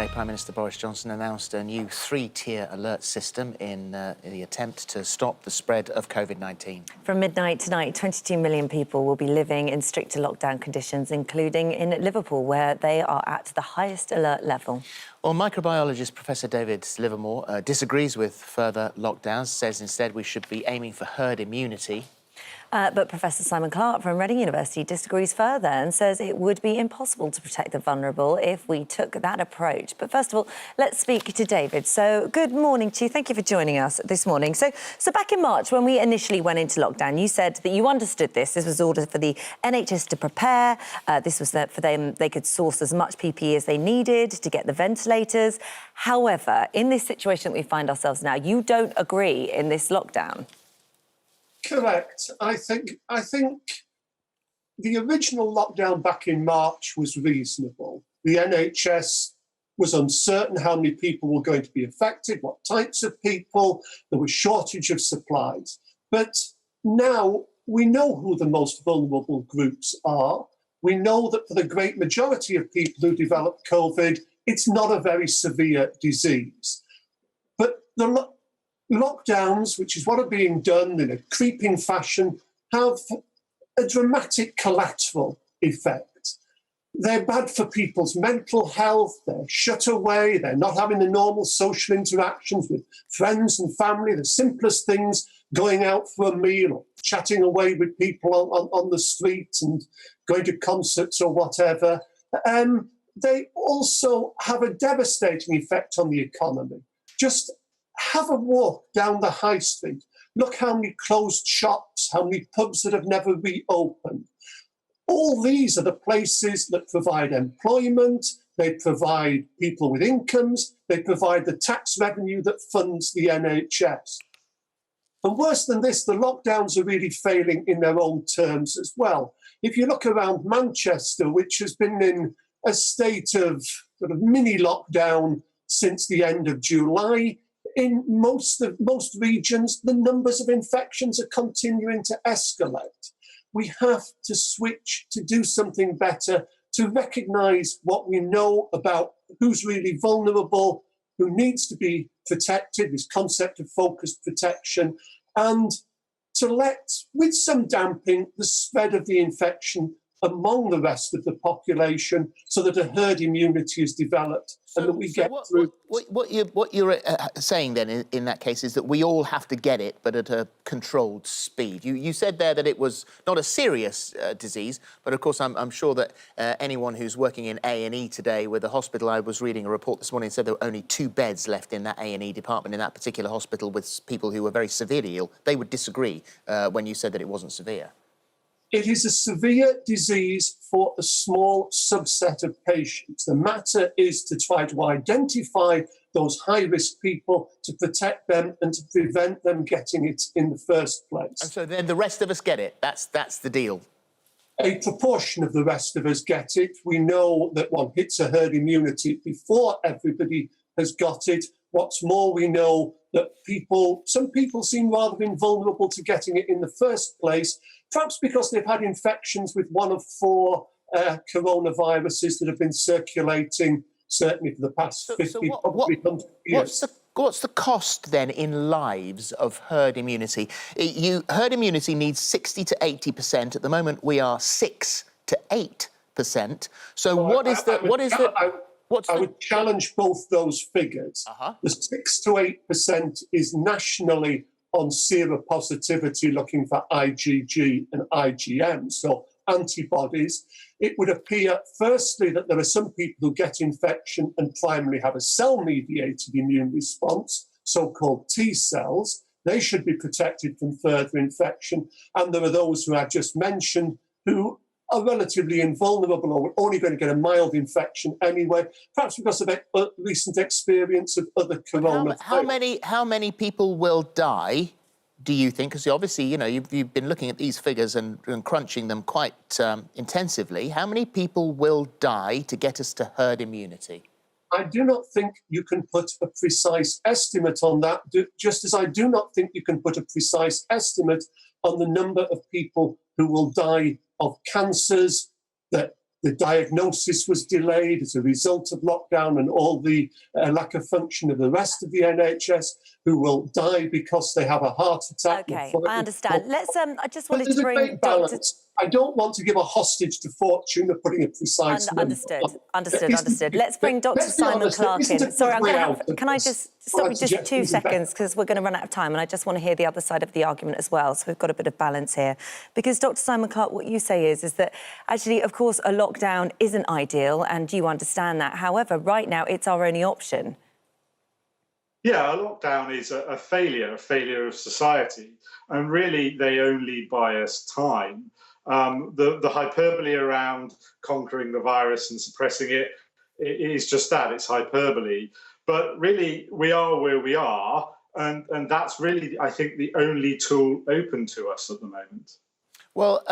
Today, Prime Minister Boris Johnson announced a new three-tier alert system in the attempt to stop the spread of COVID-19. From midnight tonight, 22 million people will be living in stricter lockdown conditions, including in Liverpool, where they are at the highest alert level. Well, microbiologist Professor David Livermore disagrees with further lockdowns, says instead we should be aiming for herd immunity. But Professor Simon Clarke from Reading University disagrees further and says it would be impossible to protect the vulnerable if we took that approach. But first of all, let's speak to David. So good morning to you. Thank you for joining us this morning. So back in March, when we initially went into lockdown, you said that you understood this. This was ordered for the NHS to prepare. This was that for them, they could source as much PPE as they needed to get the ventilators. However, in this situation that we find ourselves now, you don't agree in this lockdown. Correct. I think the original lockdown back in March was reasonable. The NHS was uncertain how many people were going to be affected, what types of people. There was shortage of supplies. But now we know who the most vulnerable groups are. We know that for the great majority of people who develop COVID, it's not a very severe disease. But the lockdowns, which is what are being done in a creeping fashion, have a dramatic collateral effect. They're bad for people's mental health, they're shut away, they're not having the normal social interactions with friends and family, the simplest things, going out for a meal or chatting away with people on the street and going to concerts or whatever. They also have a devastating effect on the economy. Just have a walk down the high street. Look how many closed shops, how many pubs that have never reopened. All these are the places that provide employment, they provide people with incomes, they provide the tax revenue that funds the NHS. And worse than this, the lockdowns are really failing in their own terms as well. If you look around Manchester, which has been in a state of sort of mini lockdown since the end of July, in most regions, the numbers of infections are continuing to escalate. We have to switch to do something better, to recognise what we know about who's really vulnerable, who needs to be protected, this concept of focused protection, and to let, with some damping, the spread of the infection among the rest of the population so that a herd immunity is developed and that we get through. What you're saying then in that case is that we all have to get it, but at a controlled speed. You said there that it was not a serious disease, but of course I'm sure that anyone who's working in A&E today with a hospital, I was reading a report this morning that said there were only 2 beds left in that A&E department in that particular hospital with people who were very severely ill. They would disagree when you said that it wasn't severe. It is a severe disease for a small subset of patients. The matter is to try to identify those high-risk people, to protect them and to prevent them getting it in the first place. And so then the rest of us get it. That's the deal. A proportion of the rest of us get it. We know that one hits a herd immunity before everybody has got it. What's more, we know that some people seem rather invulnerable to getting it in the first place, perhaps because they've had infections with one of 4 coronaviruses that have been circulating, certainly for the past 50, probably 100 years. What's the cost then in lives of herd immunity? Herd immunity needs 60 to 80%. At the moment, we are 6 to 8%. So I would challenge both those figures. The 6 to 8% is nationally on seropositivity, looking for IgG and IgM, so antibodies. It would appear, firstly, that there are some people who get infection and primarily have a cell-mediated immune response, so-called T cells. They should be protected from further infection. And there are those who I've just mentioned who are relatively invulnerable or only going to get a mild infection anyway, perhaps because of recent experience of other coronaviruses. How many people will die, do you think? Because obviously, you know, you've been looking at these figures and crunching them quite intensively. How many people will die to get us to herd immunity? I do not think you can put a precise estimate on that, just as I do not think you can put a precise estimate on the number of people who will die of cancers that the diagnosis was delayed as a result of lockdown and all the lack of function of the rest of the NHS, who will die because they have a heart attack. OK, I understand. Let's, I just wanted There's to a bring great balance. I don't want to give a hostage to fortune of putting a precise number. Understood. Let's bring Dr Simon Clarke in. Sorry, I'm going to have... Can I just stop you just 2 seconds, because we're going to run out of time, and I just want to hear the other side of the argument as well, so we've got a bit of balance here. Because, Dr Simon Clarke, what you say is that, actually, of course, a lockdown isn't ideal, and you understand that. However, right now, it's our only option. Yeah, a lockdown is a failure of society, and really they only buy us time. The hyperbole around conquering the virus and suppressing it is just that, it's hyperbole. But really, we are where we are, and that's really, I think, the only tool open to us at the moment. Well,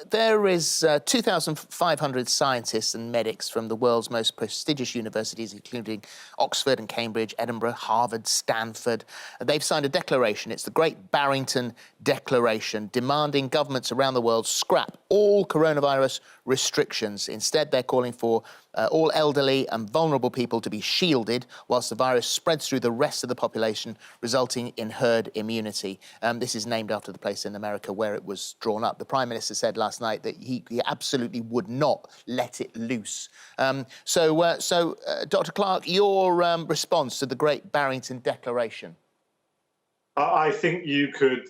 there is 2,500 scientists and medics from the world's most prestigious universities, including Oxford and Cambridge, Edinburgh, Harvard, Stanford. They've signed a declaration. It's the Great Barrington Declaration, demanding governments around the world scrap all coronavirus restrictions. Instead, they're calling for all elderly and vulnerable people to be shielded whilst the virus spreads through the rest of the population, resulting in herd immunity. This is named after the place in America where it was drawn up. The Prime Minister said last night that he absolutely would not let it loose. Dr Clarke, your response to the Great Barrington Declaration? I think you could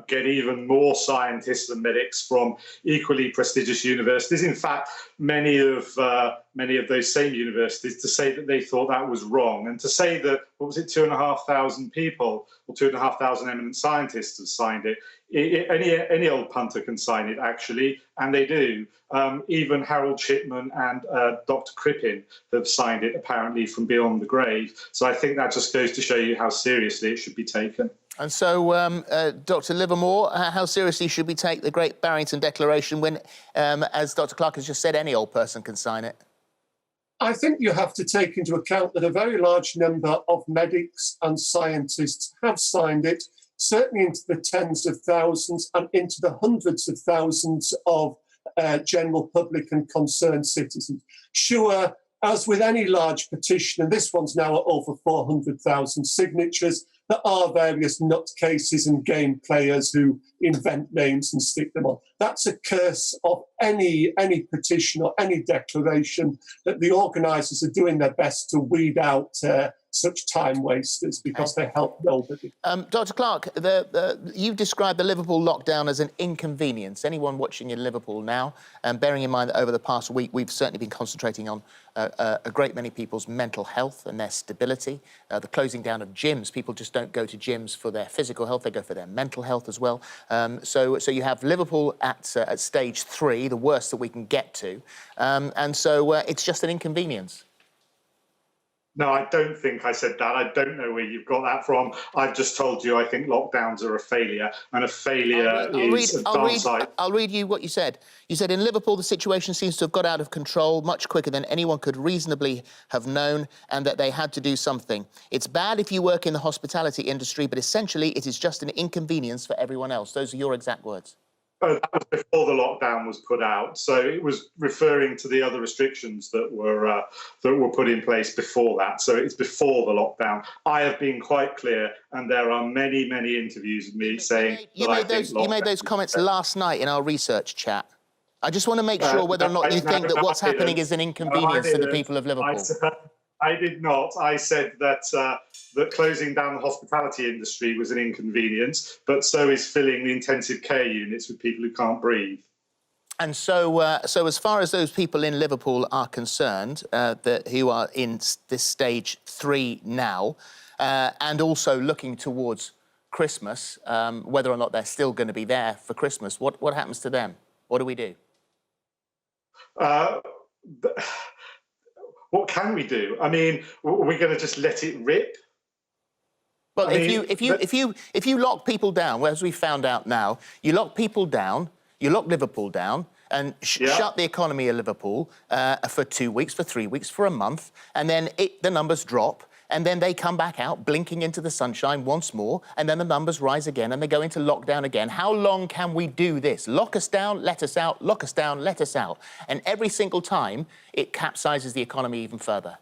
get even more scientists and medics from equally prestigious universities. In fact, many of those same universities to say that they thought that was wrong, and to say that, what was it, 2,500 people or 2,500 eminent scientists have signed it. Any old punter can sign it, actually, and they do. Even Harold Shipman and Dr Crippen have signed it, apparently, from beyond the grave. So I think that just goes to show you how seriously it should be taken. And so, Dr Livermore, how seriously should we take the Great Barrington Declaration when, as Dr Clarke has just said, any old person can sign it? I think you have to take into account that a very large number of medics and scientists have signed it, certainly into the tens of thousands and into the hundreds of thousands of general public and concerned citizens. Sure, as with any large petition, and this one's now at over 400,000 signatures, there are various nutcases and game players who invent names and stick them on. That's a curse of any petition or any declaration, that the organisers are doing their best to weed out such time wasters, because they help nobody. Dr Clarke, you've described the Liverpool lockdown as an inconvenience. Anyone watching in Liverpool now, and bearing in mind that over the past week we've certainly been concentrating on a great many people's mental health and their stability, the closing down of gyms. People just don't go to gyms for their physical health, they go for their mental health as well. So you have Liverpool at stage 3, the worst that we can get to, and so it's just an inconvenience. No, I don't think I said that. I don't know where you've got that from. I've just told you I think lockdowns are a failure, and a failure is advanced. I'll read you what you said. You said, in Liverpool, the situation seems to have got out of control much quicker than anyone could reasonably have known, and that they had to do something. It's bad if you work in the hospitality industry, but essentially it is just an inconvenience for everyone else. Those are your exact words. Oh, that was before the lockdown was put out, so it was referring to the other restrictions that were put in place before that. So it's before the lockdown. I have been quite clear, and there are many interviews of me saying you made those comments last night in our research chat. I just want to make sure whether or not you think that what's happening is an inconvenience to the people of Liverpool. I did not. I said that that closing down the hospitality industry was an inconvenience, but so is filling the intensive care units with people who can't breathe. And so as far as those people in Liverpool are concerned, who are in this stage 3 now, and also looking towards Christmas, whether or not they're still going to be there for Christmas, what happens to them? What do we do? What can we do? I mean, are we going to just let it rip? Well, if you lock people down, well, as we found out now, you lock people down, you lock Liverpool down, and shut the economy of Liverpool for 2 weeks, for 3 weeks, for a month, and then the numbers drop, and then they come back out, blinking into the sunshine once more, and then the numbers rise again, and they go into lockdown again. How long can we do this? Lock us down, let us out, lock us down, let us out. And every single time, it capsizes the economy even further.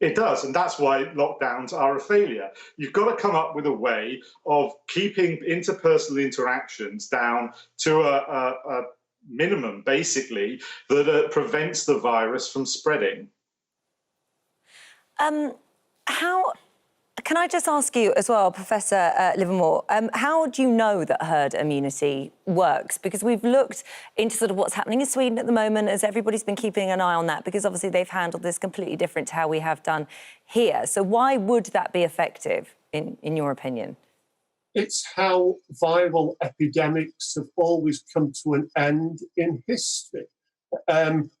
It does, and that's why lockdowns are a failure. You've got to come up with a way of keeping interpersonal interactions down to a minimum, basically, that prevents the virus from spreading. How can I just ask you as well, Professor Livermore, how do you know that herd immunity works? Because we've looked into sort of what's happening in Sweden at the moment, as everybody's been keeping an eye on that, because obviously they've handled this completely different to how we have done here. So why would that be effective, in your opinion? It's how viral epidemics have always come to an end in history.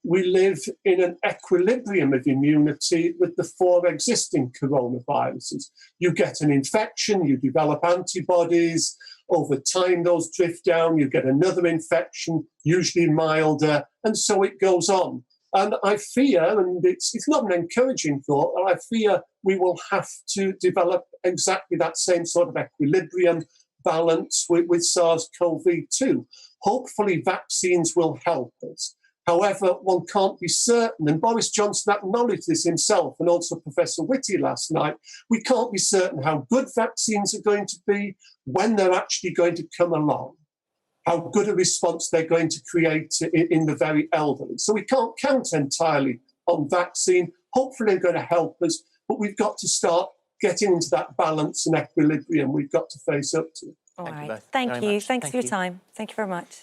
We live in an equilibrium of immunity with the 4 existing coronaviruses. You get an infection, you develop antibodies, over time those drift down, you get another infection, usually milder, and so it goes on. And I fear, and it's not an encouraging thought, I fear we will have to develop exactly that same sort of equilibrium balance with SARS-CoV-2. Hopefully vaccines will help us. However, one can't be certain, and Boris Johnson acknowledged this himself, and also Professor Whitty last night. We can't be certain how good vaccines are going to be, when they're actually going to come along, how good a response they're going to create in the very elderly. So we can't count entirely on vaccine. Hopefully they're going to help us, but we've got to start getting into that balance and equilibrium we've got to face up to. All right. Thank you. Thanks for your time. Thank you very much.